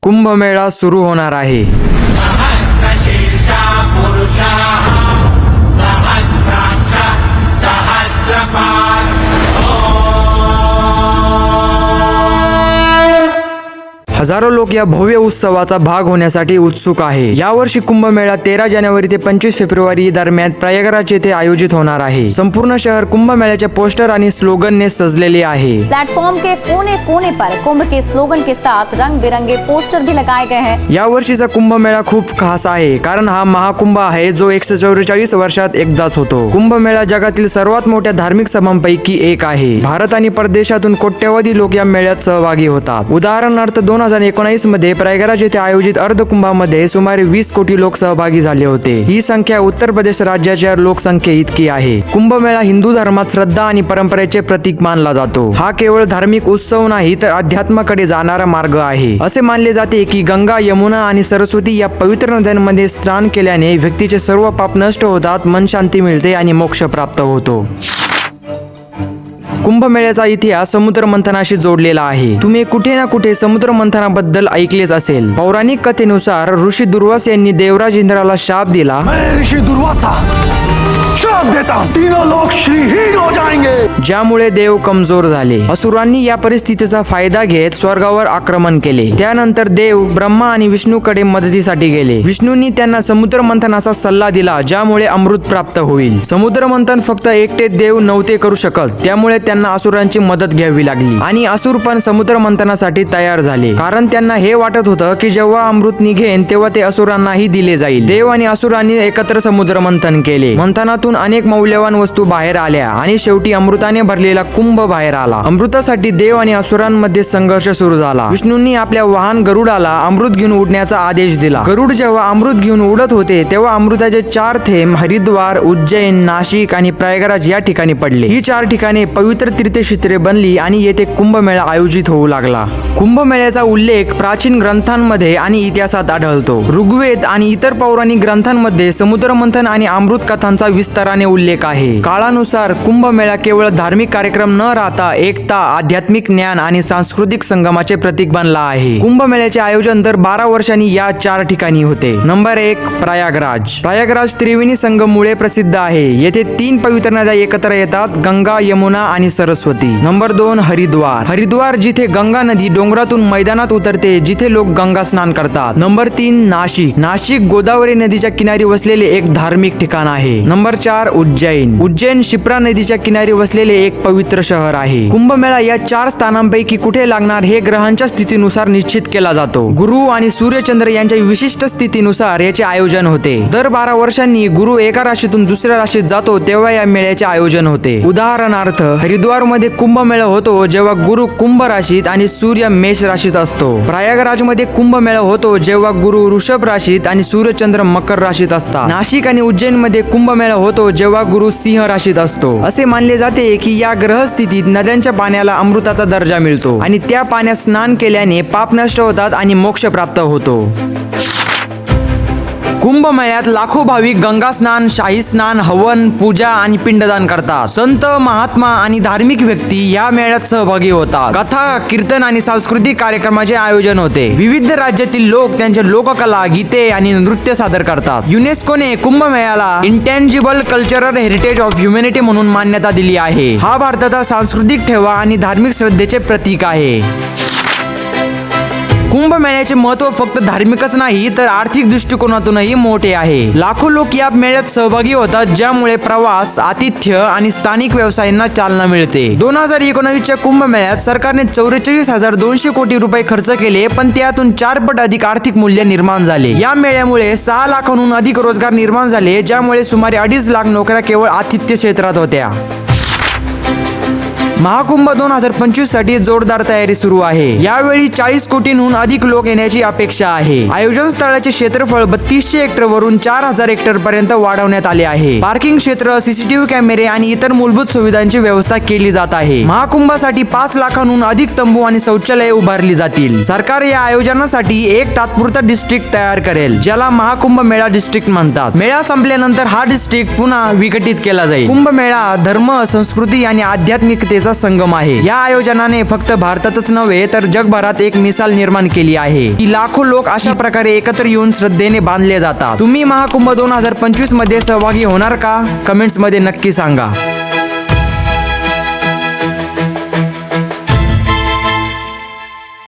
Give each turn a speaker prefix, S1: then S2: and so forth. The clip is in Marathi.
S1: कुंभमेळा सुरू होणार आहे। हजारो लोक या भव्य उत्सवाचा भाग होण्यासाठी उत्सुक आहे। यावर्षी कुंभमेळा 13 जानेवारी ते 25 फेब्रुवारी दरम्यान प्रयागराज येथे आयोजित होणार आहे। संपूर्ण शहर कुंभमेळ्याच्या पोस्टर आणि स्लोगनने सजलेले आहे।
S2: प्लेटफॉर्म के कोने कोने पर कुंभ के स्लोगन के साथ रंग बिरंगे पोस्टर भी लगाए गए हैं।
S1: या वर्षीचा कुंभमेळा खूप खास आहे, कारण हा महाकुंभ आहे जो 144 वर्षात एकदाच होतो। कुंभमेळा जगातील सर्वात मोठ्या धार्मिक सभांपैकी एक आहे। भारत आणि परदेशातून कोट्यवधी लोक या मेळ्यात सहभागी होतात। उदाहरणार्थ 2019 मध्ये प्रयागराज येथे आयोजित अर्धकुंभामध्ये सुमारे 20 कोटी लोक सहभागी झाले होते। ही संख्या उत्तर प्रदेश राज्याच्या लोकसंख्ये इतकी आहे। कुंभमेळा हिंदू धर्मात श्रद्धा आणि परंपरेचे प्रतीक मानला जातो। हा केवळ धार्मिक उत्सव नाही तर अध्यात्माकडे जाणारा मार्ग आहे। असे मानले जाते की गंगा, यमुना आणि सरस्वती या पवित्र नद्यांमध्ये स्नान केल्याने व्यक्तीचे सर्व पाप नष्ट होतात, मन शांती मिळते आणि मोक्ष प्राप्त होतो। कुंभमेळ्याचा इतिहास समुद्र मंथनाशी जोडलेला आहे। तुम्ही कुठे ना कुठे समुद्र मंथनाबद्दल ऐकलेच असेल। पौराणिक कथेनुसार ऋषी दुर्वास यांनी देवराज इंद्राला शाप दिला।
S3: मैं ऋषि दुर्वासा शाप देता हूं, तीनों लोग श्रीहीन हो जाएंगे।
S1: ज्यामुळे देव कमजोर झाले। असुरांनी या परिस्थितीचा फायदा घेत स्वर्गावर आक्रमण केले। त्यानंतर देव ब्रह्मा आणि विष्णूकडे मदतीसाठी गेले। विष्णूंनी त्यांना समुद्र मंथनाचा सल्ला दिला, ज्यामुळे अमृत प्राप्त होईल। समुद्र मंथन फक्त एकटे देव नव्हते करू शकत, त्यामुळे त्यांना असुरांची मदत घ्यावी लागली आणि असुर पण समुद्र मंथनासाठी तयार झाले, कारण त्यांना हे वाटत होतं की जेव्हा अमृत निघेन तेव्हा ते असुरांनाही दिले जाईल। देव आणि असुरांनी एकत्र समुद्र मंथन केले। मंथनातून अनेक मौल्यवान वस्तू बाहेर आल्या आणि शेवटी अमृताने भरलेला कुंभ बाहेर आला। अमृतासाठी देव आणि असुरांमध्ये संघर्ष सुरू झाला। विष्णूंनी आपल्या वाहन गरुडाला अमृत घेऊन उडण्याचा आदेश दिला। गरुड जेव्हा अमृत घेऊन उडत होते तेव्हा अमृताचे 4 थेंब हरिद्वार, उज्जैन, नाशिक आणि प्रयागराज या ठिकाणी पडले। ही 4 ठिकाणे पवित्र तीर्थक्षेत्रे बनली आणि येथे कुंभमेळा आयोजित होऊ लागला। कुंभमेळ्याचा उल्लेख प्राचीन ग्रंथांमध्ये आणि इतिहासात आढळतो। ऋग्वेद आणि इतर पौराणिक ग्रंथांमध्ये समुद्र मंथन आणि अमृत कथांचा विस्ताराने उल्लेख आहे। काळानुसार कुंभमेळा केवळ धार्मिक कार्यक्रम न राहता एकता, आध्यात्मिक ज्ञान आणि सांस्कृतिक संगमाचे प्रतीक बनला आहे। कुंभमेळ्याचे आयोजन दर 12 वर्षांनी या 4 ठिकाणी होते। नंबर 1 प्रयागराज। प्रयागराज त्रिवेणी संगममुळे प्रसिद्ध आहे। येथे 3 पवित्र नद्या एकत्र येतात, गंगा, यमुना आणि सरस्वती। नंबर 2 हरिद्वार। हरिद्वार जिथे गंगा नदी डोंगरातून मैदानात उतरते, जिथे लोक गंगा स्नान करतात। नंबर 3 नाशिक। नाशिक गोदावरी नदीच्या किनारी वसलेले एक धार्मिक ठिकाण आहे। नंबर 4 उज्जैन। उज्जैन शिप्रा नदीच्या किनारी वसलेले एक पवित्र शहर आहे। कुंभमेळा या 4 स्थानांपैकी कुठे लागणार हे ग्रहांच्या स्थितीनुसार निश्चित केला जातो। गुरु आणि सूर्यचंद्र यांच्या विशिष्ट स्थितीनुसार याचे आयोजन होते। दर 12 वर्षांनी गुरु एका राशीतून दुसऱ्या राशीत जातो तेव्हा या मेळ्याचे आयोजन होते। उदाहरणार्थ हरिद्वार मध्ये कुंभमेळा होतो जेव्हा गुरु कुंभ राशीत आणि सूर्य मेष राशीत असतो। प्रयागराज मध्ये कुंभमेळा होतो जेव्हा गुरु वृषभ राशीत आणि सूर्यचंद्र मकर राशीत असतात। नाशिक आणि उज्जैन मध्ये कुंभमेळा होतो जेव्हा गुरु सिंह राशीत असतो। असे मानले जाते की या ग्रहस्थितीत नद्यांच्या पाण्याला अमृताचा दर्जा मिळतो आणि त्या पाण्यात स्नान केल्याने पाप नष्ट होतात आणि मोक्ष प्राप्त होतो। कुंभमेळ्यात लाखो भाविक गंगा स्नान, शाही स्नान, हवन, पूजा आणि पिंडदान करतात। संत, महात्मा आणि धार्मिक व्यक्ती या मेळ्यात सहभागी होतात। कथा, कीर्तन आणि सांस्कृतिक कार्यक्रमाचे आयोजन होते। विविध राज्यातील लोक त्यांच्या लोककला, गीते आणि नृत्य सादर करतात। युनेस्कोने कुंभमेळ्याला intangible cultural heritage of humanity म्हणून मान्यता दिली आहे। हा भारताचा सांस्कृतिक ठेवा आणि धार्मिक श्रद्धेचे प्रतीक आहे। कुंभमेळ्याचे महत्त्व फक्त धार्मिकच नाही तर आर्थिक दृष्टिकोनातूनही मोठे आहे। लाखो लोक या मेळ्यात सहभागी होतात, ज्यामुळे प्रवास, आतिथ्य आणि स्थानिक व्यवसायांना चालना मिळते। 2019च्या कुंभमेळ्यात सरकारने 44,200 कोटी रुपये खर्च केले, पण त्यातून 4 पट अधिक आर्थिक मूल्य निर्माण झाले। या मेळ्यामुळे 6 लाखांहून अधिक रोजगार निर्माण झाले, ज्यामुळे सुमारे 2.5 लाख नोकऱ्या केवळ आतिथ्य क्षेत्रात होत्या। महाकुंभ 2025 साठी जोरदार तयारी सुरू आहे। यावेळी 40 कोटींहून अधिक लोक येण्याची अपेक्षा आहे। आयोजन स्थळाचे क्षेत्रफळ 3200 हेक्टर वरून 4000 हेक्टर पर्यंत वाढवण्यात आले आहे। पार्किंग क्षेत्र, सीसीटीव्ही कॅमेरे आणि इतर मूलभूत सुविधांची व्यवस्था केली जात आहे। महाकुंभासाठी 5 लाखांहून अधिक तंबू आणि शौचालये उभारली जातील। सरकार या आयोजनासाठी एक तात्पुरता डिस्ट्रिक्ट तयार करेल, ज्याला महाकुंभ मेळा डिस्ट्रिक्ट म्हणतात। मेळा संपल्यानंतर हा डिस्ट्रिक्ट पुन्हा विकसित केला जाईल। कुंभमेळा धर्म, संस्कृती आणि आध्यात्मिकतेचा पवित्रतेचा संगम आहे. या आयोजनाने फक्त भारतातच नव्हे तर जगभरात एक मिसाल निर्माण केली आहे की लाखो लोक अशा प्रकारे एकत्र येऊन श्रद्धेने बांधले जातात. तुम्ही महाकुंभ 2025 मध्ये सहभागी होणार का? कमेंट्स मध्ये नक्की सांगा.